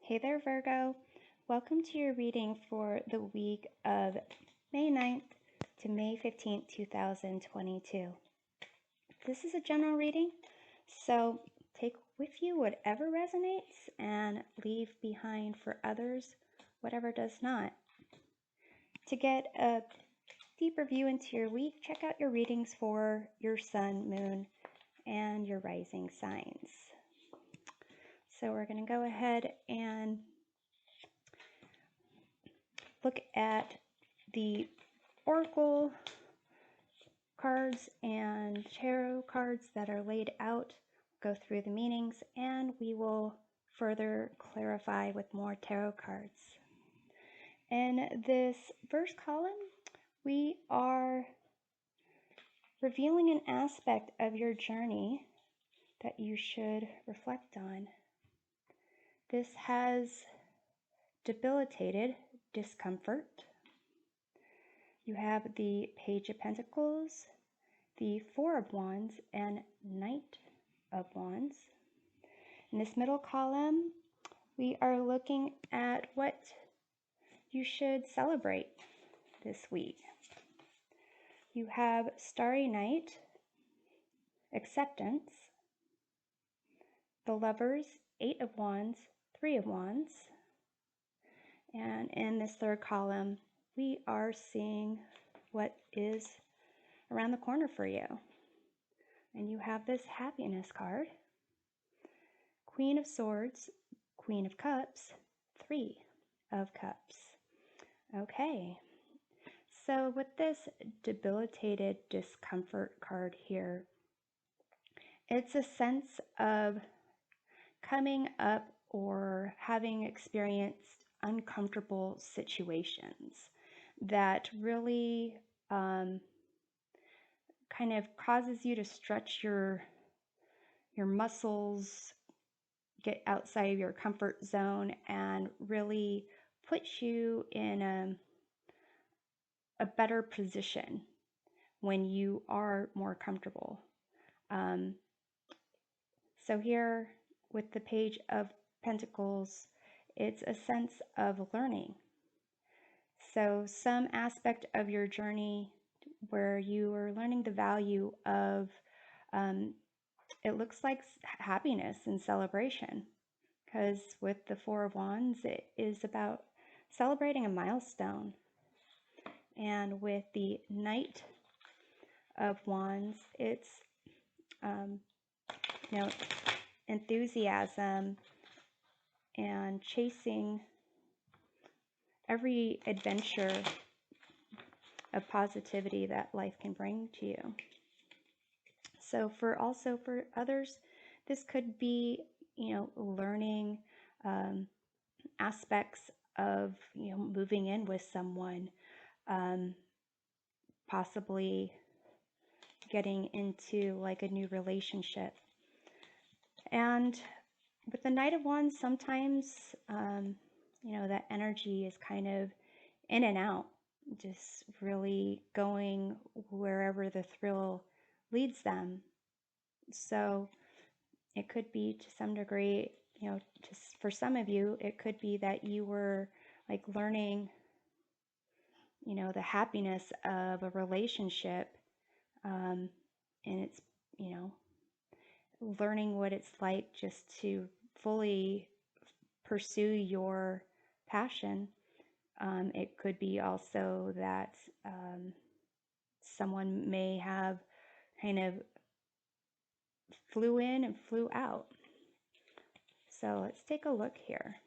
Hey there, Virgo. Welcome to your reading for the week of May 9th to May 15th, 2022. This is a general reading, so take with you whatever resonates and leave behind for others whatever does not. To get a deeper view into your week, check out your readings for your sun, moon, and your rising signs. So we're going to go ahead and look at the oracle cards and tarot cards that are laid out, go through the meanings, and we will further clarify with more tarot cards. In this first column, we are revealing an aspect of your journey that you should reflect on. This has debilitated discomfort. You have the Page of Pentacles, the Four of Wands, and Knight of Wands. In this middle column, we are looking at what you should celebrate this week. You have Starry Night, Acceptance, the Lovers, Eight of Wands, Three of Wands. And in this third column, we are seeing what is around the corner for you. And you have this Happiness card, Queen of Swords, Queen of Cups, Three of Cups. Okay, so with this debilitated discomfort card here, it's a sense of coming up or having experienced uncomfortable situations that really kind of causes you to stretch your muscles, get outside of your comfort zone, and really put you in a better position when you are more comfortable. So here with the Page of Pentacles, it's a sense of learning. So some aspect of your journey where you are learning the value of, it looks like happiness and celebration. Because with the Four of Wands, it is about celebrating a milestone. And with the Knight of Wands, it's, enthusiasm and chasing every adventure of positivity that life can bring to you. So for others, this could be, learning aspects of, moving in with someone, possibly getting into like a new relationship. And with the Knight of Wands, sometimes, that energy is kind of in and out, just really going wherever the thrill leads them. So it could be to some degree, just for some of you, it could be that you were like learning, the happiness of a relationship, and it's, learning what it's like just to fully pursue your passion. It could be also that someone may have kind of flew in and flew out. So let's take a look here.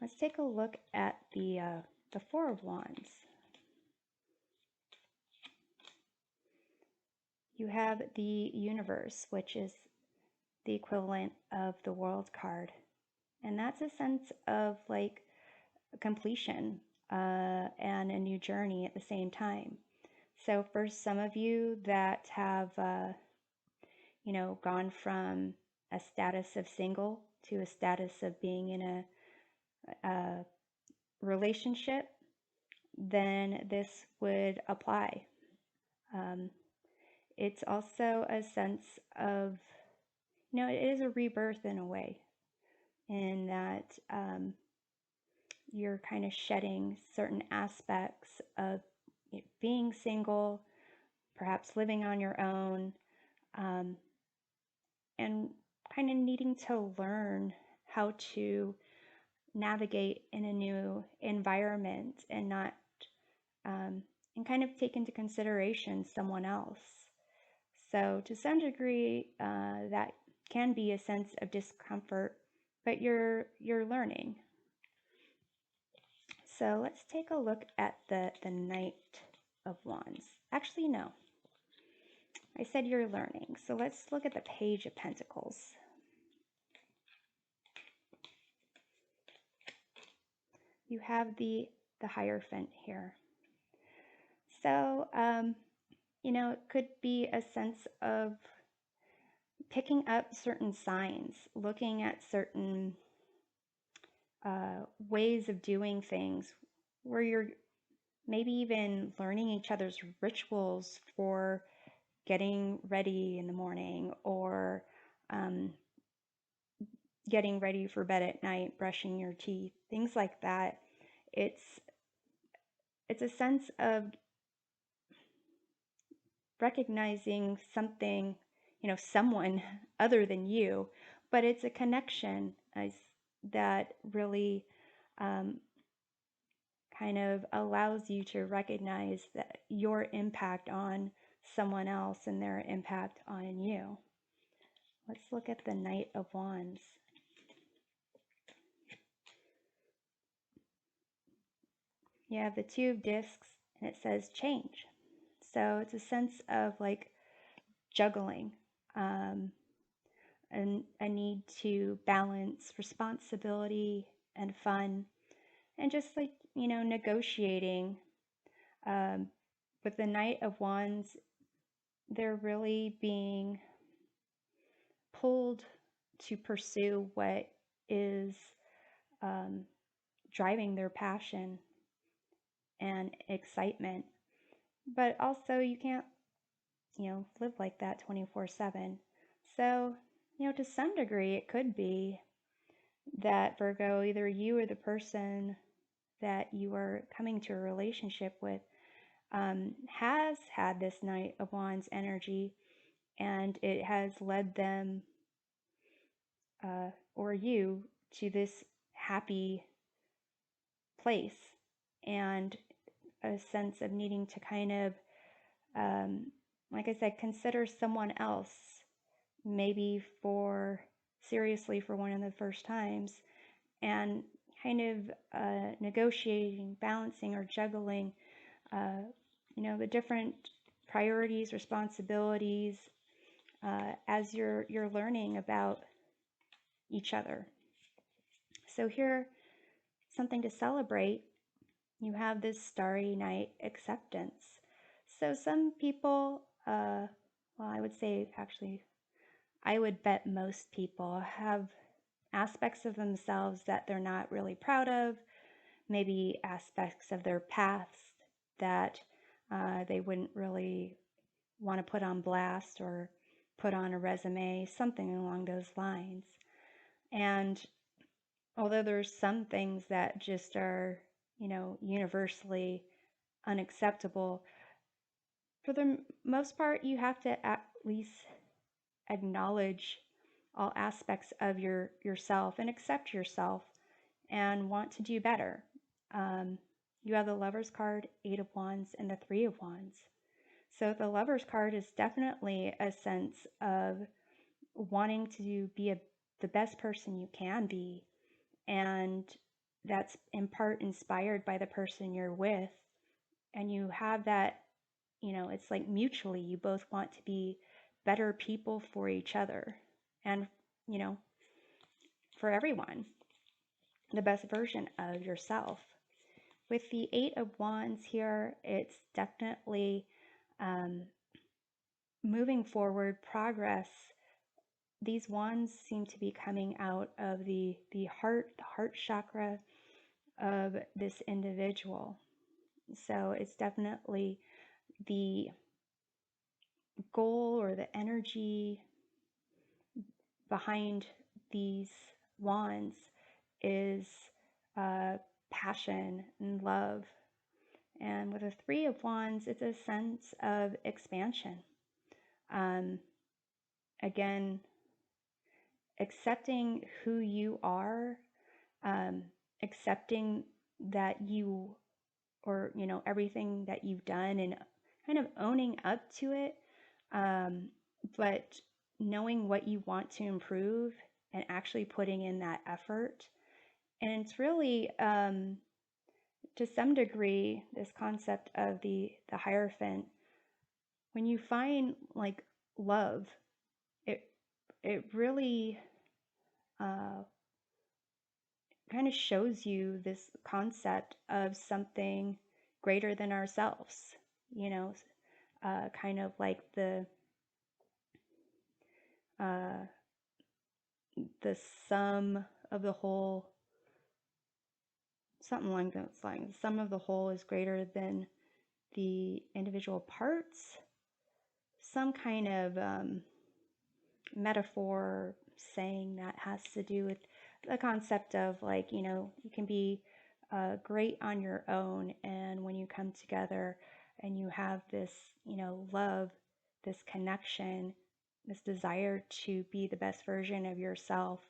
Let's take a look at the Four of Wands. You have the Universe, which is the equivalent of the World card. And that's a sense of like completion and a new journey at the same time. So for some of you that have, gone from a status of single to a status of being in a relationship, then this would apply. It's also a sense of, it is a rebirth in a way. in that you're kind of shedding certain aspects of being single, perhaps living on your own, um, and kind of needing to learn how to navigate in a new environment and not and kind of take into consideration someone else. So to some degree, that can be a sense of discomfort, but you're learning. So let's take a look at the Knight of Wands. Actually, no. I said you're learning. So let's look at the Page of Pentacles. You have the Hierophant here. So, it could be a sense of picking up certain signs, looking at certain ways of doing things where you're maybe even learning each other's rituals for getting ready in the morning, or getting ready for bed at night, brushing your teeth, things like that. It's a sense of recognizing something, someone other than you, but it's a connection that really um, kind of allows you to recognize that your impact on someone else and their impact on you. Let's look at the Knight of Wands. You have the Two of Discs, and it says change. So it's a sense of like juggling, and a need to balance responsibility and fun, and just like, negotiating. With the Knight of Wands, they're really being pulled to pursue what is driving their passion and excitement. But also, you can't, live like that 24/7. So, to some degree, it could be that Virgo, either you or the person that you are coming to a relationship with, has had this Knight of Wands energy, and it has led them or you to this happy place, and a sense of needing to kind of, like I said, consider someone else, maybe seriously for one of the first times, and kind of negotiating, balancing, or juggling, the different priorities, responsibilities, as you're learning about each other. So here, something to celebrate. You have this Starry Night acceptance. So some people, well, I would say actually, I would bet most people have aspects of themselves that they're not really proud of, maybe aspects of their past that they wouldn't really want to put on blast or put on a resume, something along those lines. And although there's some things that just are, universally unacceptable, for the most part, you have to at least acknowledge all aspects of yourself and accept yourself and want to do better. You have the Lover's card, Eight of Wands, and the Three of Wands. So the Lover's card is definitely a sense of wanting to be the best person you can be, and that's in part inspired by the person you're with, and you have that, it's like mutually you both want to be better people for each other and, for everyone, the best version of yourself. With the Eight of Wands here, it's definitely moving forward, progress. These wands seem to be coming out of the heart chakra of this individual. So it's definitely the goal or the energy behind these Wands is passion and love. And with the Three of Wands, it's a sense of expansion. Again, accepting who you are, accepting that you, or, you know, everything that you've done and kind of owning up to it, but knowing what you want to improve and actually putting in that effort. And it's really, to some degree, this concept of the Hierophant. When you find like love, it really kind of shows you this concept of something greater than ourselves, you know, kind of like uh, the sum of the whole, something along those lines. The sum of the whole is greater than the individual parts. Some kind of metaphor saying that has to do with the concept of, like, you know, you can be great on your own, and when you come together and you have this, you know, love, this connection, this desire to be the best version of yourself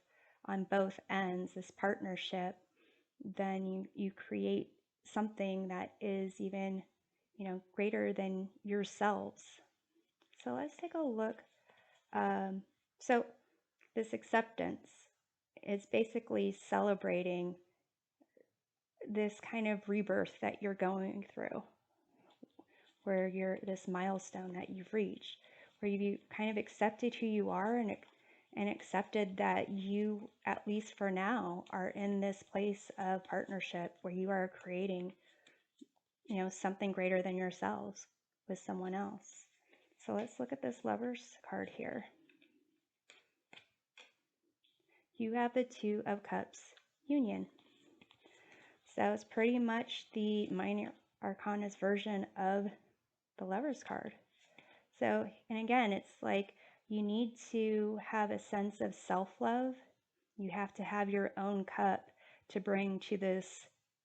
on both ends, this partnership, then you create something that is even, you know, greater than yourselves. So let's take a look. So this acceptance is basically celebrating this kind of rebirth that you're going through, where you're this milestone that you've reached, where you kind of accepted who you are, and accepted that you, at least for now, are in this place of partnership where you are creating, you know, something greater than yourselves with someone else. So let's look at this Lovers card here. You have the Two of Cups union. So it's pretty much the minor arcana's version of the Lovers card. So, and again, it's like you need to have a sense of self-love. You have to have your own cup to bring to this,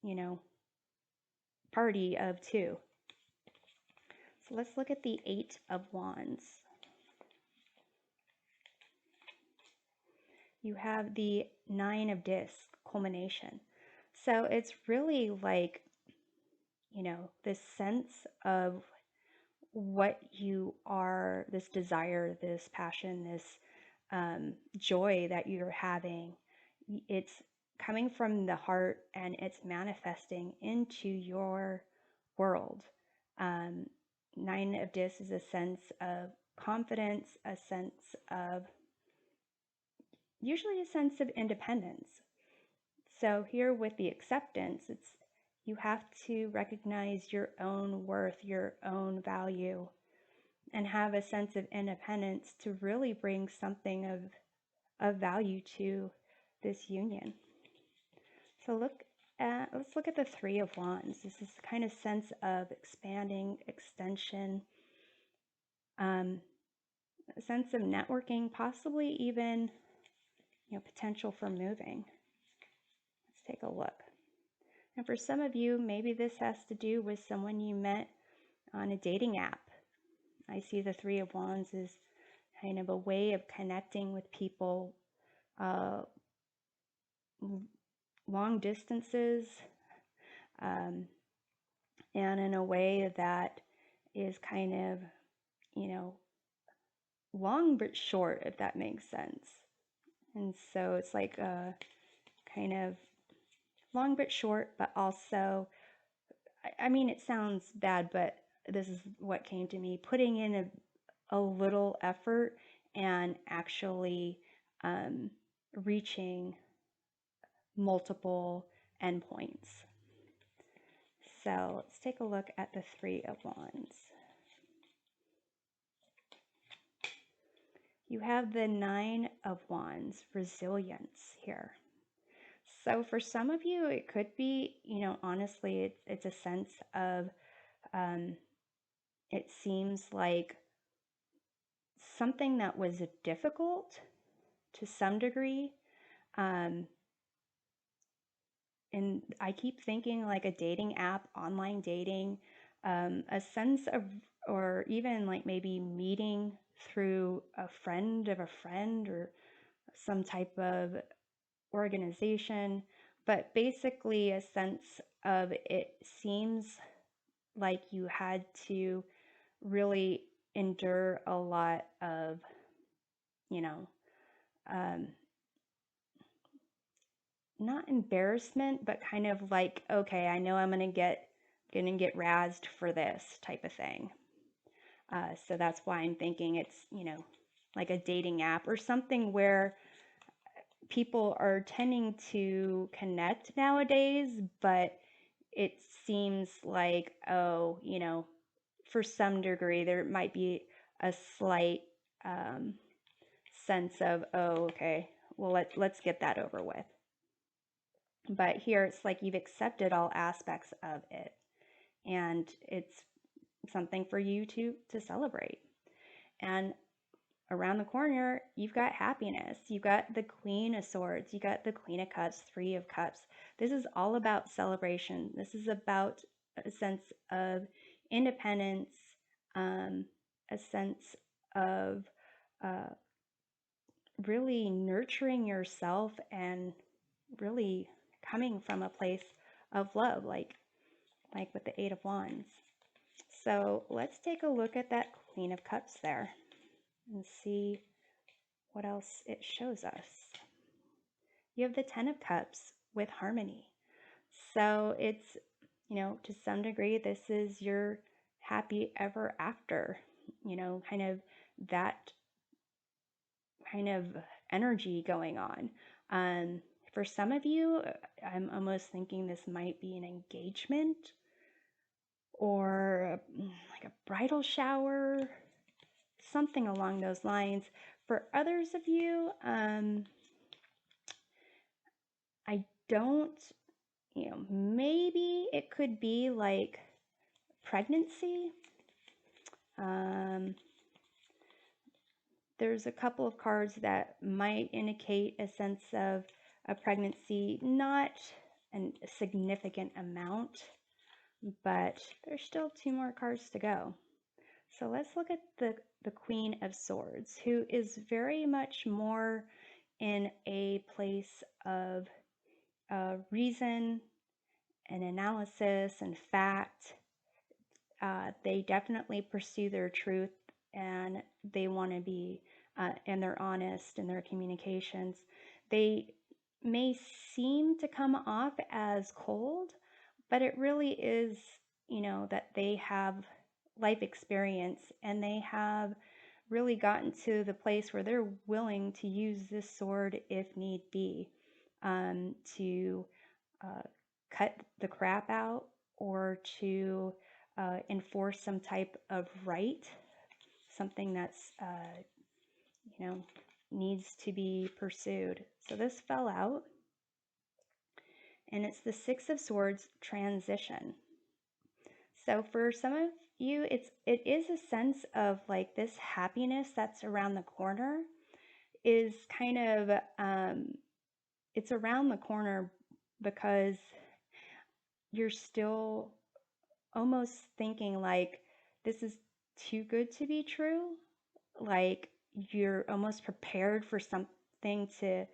you know, party of two. So let's look at the Eight of Wands. You have the Nine of Discs, culmination. So it's really like, you know, this sense of what you are, this desire, this passion, this joy that you're having. It's coming from the heart and it's manifesting into your world. Nine of Discs is a sense of confidence, a sense of, usually a sense of independence. So here with the acceptance, it's, you have to recognize your own worth, your own value, and have a sense of independence to really bring something of value to this union. So let's look at the Three of Wands. This is the kind of sense of expanding, extension, a sense of networking, possibly even, you know, potential for moving. Let's take a look. And for some of you, maybe this has to do with someone you met on a dating app. I see the Three of Wands as kind of a way of connecting with people, long distances, and in a way that is kind of, you know, long but short, if that makes sense. And so it's like a kind of long but short, but also, I mean, it sounds bad, but this is what came to me, putting in a little effort and actually reaching multiple endpoints. So let's take a look at the Three of Wands. You have the Nine of Wands, resilience here. So for some of you, it could be, you know, honestly, it's a sense of, it seems like something that was difficult to some degree, Um, and I keep thinking like a dating app, online dating, a sense of, or even like maybe meeting through a friend of a friend or some type of organization, but basically a sense of it seems like you had to really endure a lot of, you know, um, not embarrassment, but kind of like, okay, I know I'm gonna get razzed for this type of thing. So that's why I'm thinking it's, like a dating app or something where people are tending to connect nowadays, but it seems like, oh, for some degree, there might be a slight um, sense of, oh, okay, well, let's get that over with. But here it's like you've accepted all aspects of it, and it's something for you to celebrate. And around the corner, you've got happiness. You've got the Queen of Swords. You got the Queen of Cups, Three of Cups. This is all about celebration. This is about a sense of independence, a sense of uh, really nurturing yourself and really coming from a place of love, like with the Eight of Wands. So let's take a look at that Queen of Cups there and see what else it shows us. You have the Ten of Cups with harmony. So it's, to some degree, this is your happy ever after, kind of that kind of energy going on. For some of you, I'm almost thinking this might be an engagement or like a bridal shower, something along those lines. For others of you, I don't, maybe it could be like pregnancy. Um, there's a couple of cards that might indicate a sense of a pregnancy, not a significant amount, but there's still two more cards to go. So let's look at the Queen of Swords, who is very much more in a place of reason and analysis and fact. They definitely pursue their truth, and they want to be, and they're honest in their communications. They may seem to come off as cold, but it really is, that they have life experience and they have really gotten to the place where they're willing to use this sword if need be, to uh, cut the crap out or to enforce some type of right, something that's, needs to be pursued. So this fell out, and it's the Six of Swords transition. So for some of you, it is a sense of like this happiness that's around the corner is kind of, it's around the corner because you're still almost thinking like this is too good to be true. Like you're almost prepared for something to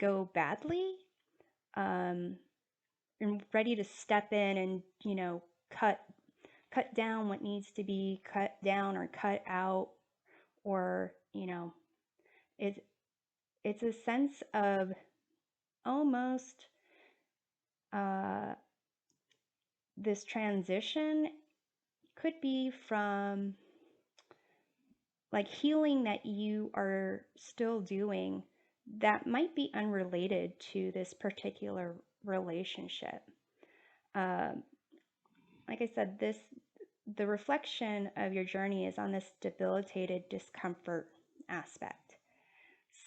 go badly, um, and ready to step in and cut down what needs to be cut down or cut out, or it it's a sense of almost uh, this transition could be from like healing that you are still doing that might be unrelated to this particular relationship. Um, like I said, the reflection of your journey is on this debilitated discomfort aspect.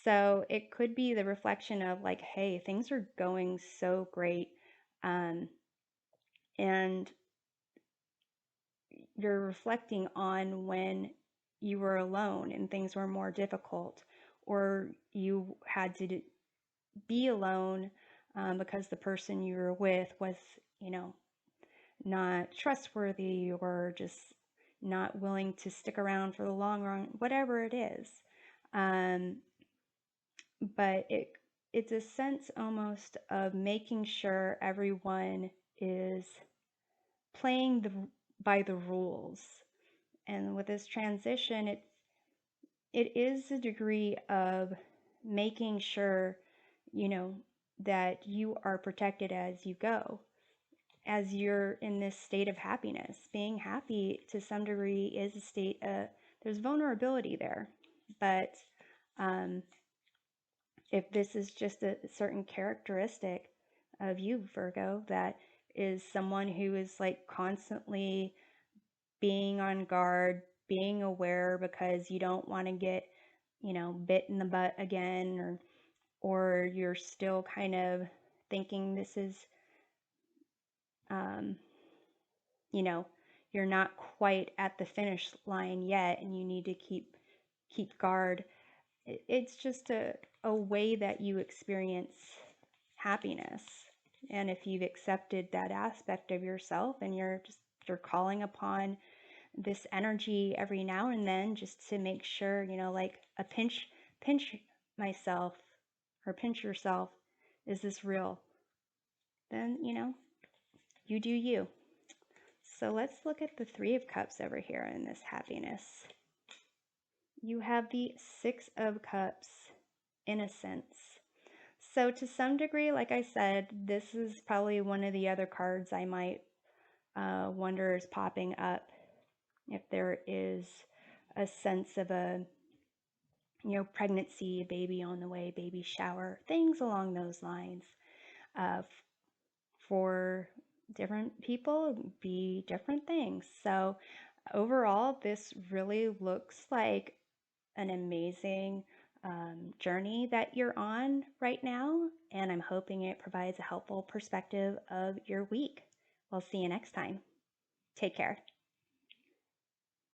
So it could be the reflection of like, hey, things are going so great, and you're reflecting on when you were alone and things were more difficult, or you had to be alone because the person you were with was, you know, not trustworthy or just not willing to stick around for the long run, whatever it is. Um, but it's a sense almost of making sure everyone is playing by the rules. And with this transition, it is a degree of making sure, you know, that you are protected as you go, as you're in this state of happiness. Being happy to some degree is a state of, there's vulnerability there. But um, if this is just a certain characteristic of you, Virgo, that is someone who is like constantly being on guard, being aware because you don't want to get, you know, bit in the butt again, or you're still kind of thinking this is, um, you know, you're not quite at the finish line yet, and you need to keep guard. It's just a way that you experience happiness. And if you've accepted that aspect of yourself and you're calling upon this energy every now and then just to make sure, you know, like a pinch myself or pinch yourself, is this real? Then, you know, you do you. So let's look at the Three of Cups over here in this happiness. You have the Six of Cups, innocence. So to some degree, like I said, this is probably one of the other cards I might wonder is popping up if there is a sense of a, you know, pregnancy, baby on the way, baby shower, things along those lines. Uh, for different people, be different things. So overall, this really looks like an amazing journey that you're on right now, and I'm hoping it provides a helpful perspective of your week. We'll see you next time. Take care.